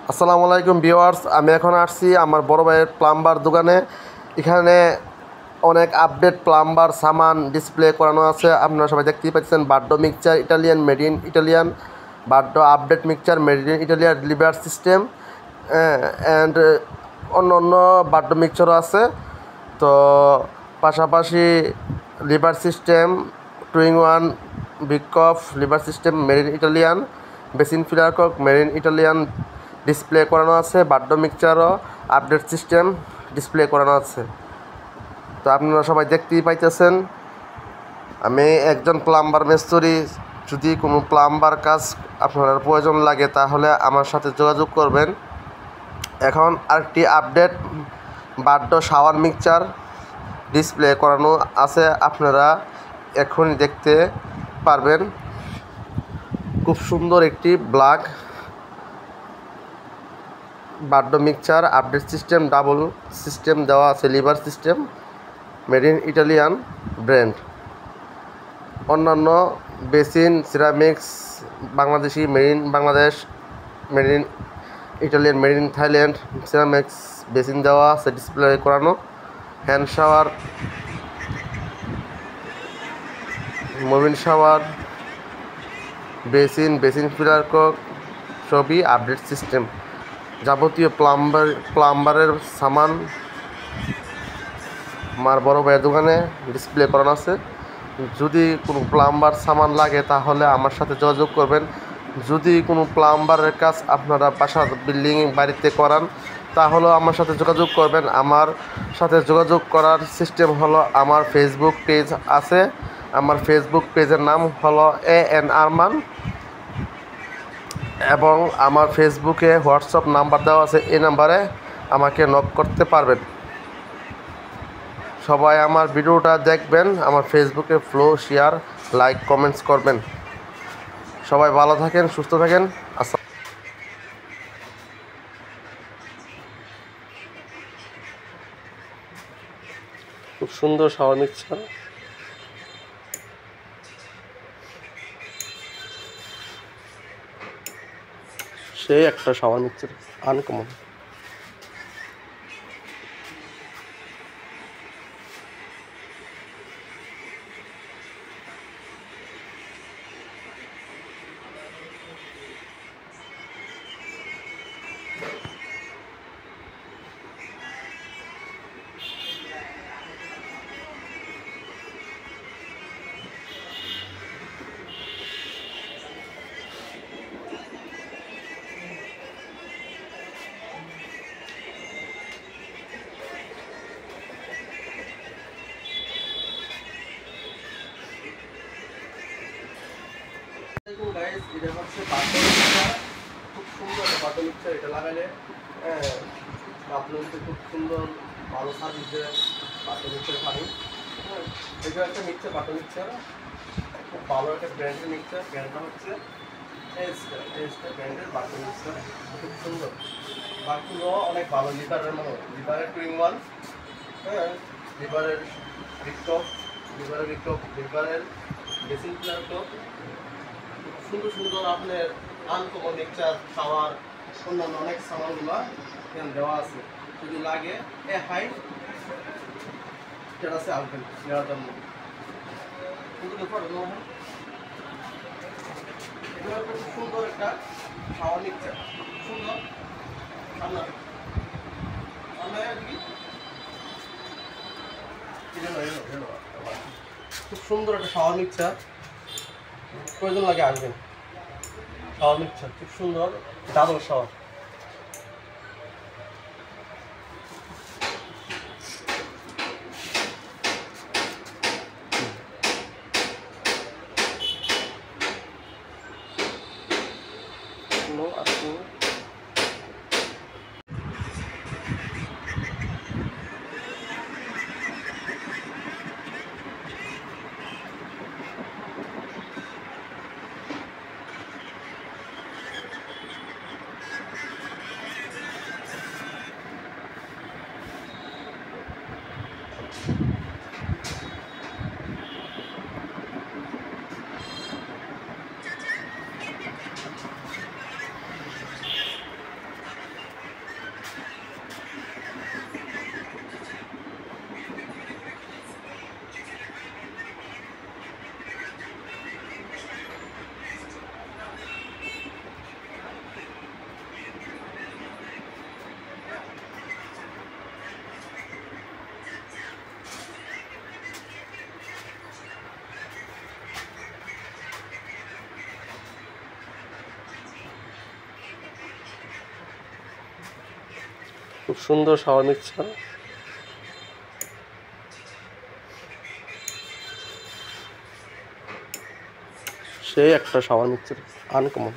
আসসালামু আলাইকুম ভিউয়ার্স, আমি এখন আসছি আমার বড় ভাইয়ের প্লাম্বার দোকানে। এখানে অনেক আপডেট প্লাম্বার সামান ডিসপ্লে করানো আছে। আপনারা সবাই দেখতেই পাচ্ছেন, বাড্ডো mixture Italian, made in Italian, বাড্ডো update mixture made in Italian, lever system and অন্য অন্য বাড্ডো মিক্সচারও আছে। তো পাশাপাশি লিভার সিস্টেম, টুইং ওয়ান, বিকফ lever system made in Italian, basin filler cock made in Italian display করানো আছে। বাড্ডো মিক্সচারও আপডেট সিস্টেম ডিসপ্লে করানো আছে। তো আপনারা সবাই দেখতেই পাইতেছেন, আমি একজন প্লাম্বার মিস্ত্রি। যদি কোনো প্লাম্বার কাজ আপনার প্রয়োজন লাগে তাহলে আমার সাথে যোগাযোগ করবেন। এখন আরেকটি আপডেট বাড্ডো শাওয়ার মিক্সচার ডিসপ্লে করানো আছে, আপনারা এখনই দেখতে পারবেন। খুব সুন্দর একটি ব্ল্যাক বাড্ডো mixture update system, double system দেওয়া আছে, lever system, made in Italian brand. অন্যান্য basin, ceramics Bangladeshi, made in Bangladesh, made in Italian, made in Thailand ceramics basin দেওয়া আছে ডিসপ্লে করানো। হ্যান্ড শাওয়ার, মোবিন শাওয়ার, বেসিন ফিলার কক সবই update system. যাবতীয় প্লাম্বারের সামান আমার বড় ভাইয়ের দোকানে ডিসপ্লে করানো আছে। যদি কোনো প্লাম্বার সামান লাগে তাহলে আমার সাথে যোগাযোগ করবেন। যদি কোনো প্লাম্বারের কাজ আপনারা বাসার বিল্ডিং বাড়িতে করান তাহলেও আমার সাথে যোগাযোগ করবেন। আমার সাথে যোগাযোগ করার সিস্টেম হলো, আমার ফেসবুক পেজ আছে, আমার ফেসবুক পেজের নাম হলো AN আরমান, এবং আমার ফেসবুকে হোয়াটসঅ্যাপ নাম্বার দেওয়া আছে, এই নাম্বারে আমাকে নক করতে পারবেন। সবাই আমার ভিডিওটা দেখবেন, আমার ফেসবুকে ফলো, শেয়ার, লাইক, কমেন্টস করবেন। সবাই ভালো থাকেন, সুস্থ থাকেন। খুব সুন্দর শাওয়ার মিক্সচার। সেই একটা শাওয়ার মিক্সচার, আনকমন। গাইস, এটা হচ্ছে বাড্ডো মিক্সচার। খুব সুন্দর বাড্ডো মিক্সচার। এটা লাগালে আপনাদের খুব সুন্দর ভালো সার্ভিস দেবে বাড্ডো মিক্সচার পানি। এটা একটা মিক্সচার, বাড্ডো মিক্সচার খুব ভালো একটা ব্র্যান্ডের মিক্সচার। ব্র্যান্ডটা হচ্ছে এস্টার ব্র্যান্ডের বাড্ডো মিক্সচার। খুব সুন্দর, বাকিগুলো অনেক ভালো। লিভারের মতো, লিভারের টুইং ওয়ান, লিভারের বিকটপ, লিভারের বেসিন ফিলার টপ। সুন্দর সুন্দর আপনার আনকমন মিক্সচার, শাওয়ার, অন্যান্য অনেক সামানগুলো এখানে দেওয়া আছে। যদি লাগে হাই যেটা আছে আসবেন নেওয়ার জন্য। এগুলো খুব সুন্দর একটা শাওয়ার মিক্সচার, সুন্দর। সামনে খুব সুন্দর একটা শাওয়ার মিক্সচার, প্রয়োজন লাগে আসবেন। শাওয়ার মিক্সচার খুব সুন্দর, ডাবল শাওয়ার। খুব সুন্দর শাওয়ার মিক্সার। সেই একটা শাওয়ার মিক্সার, আনকমন।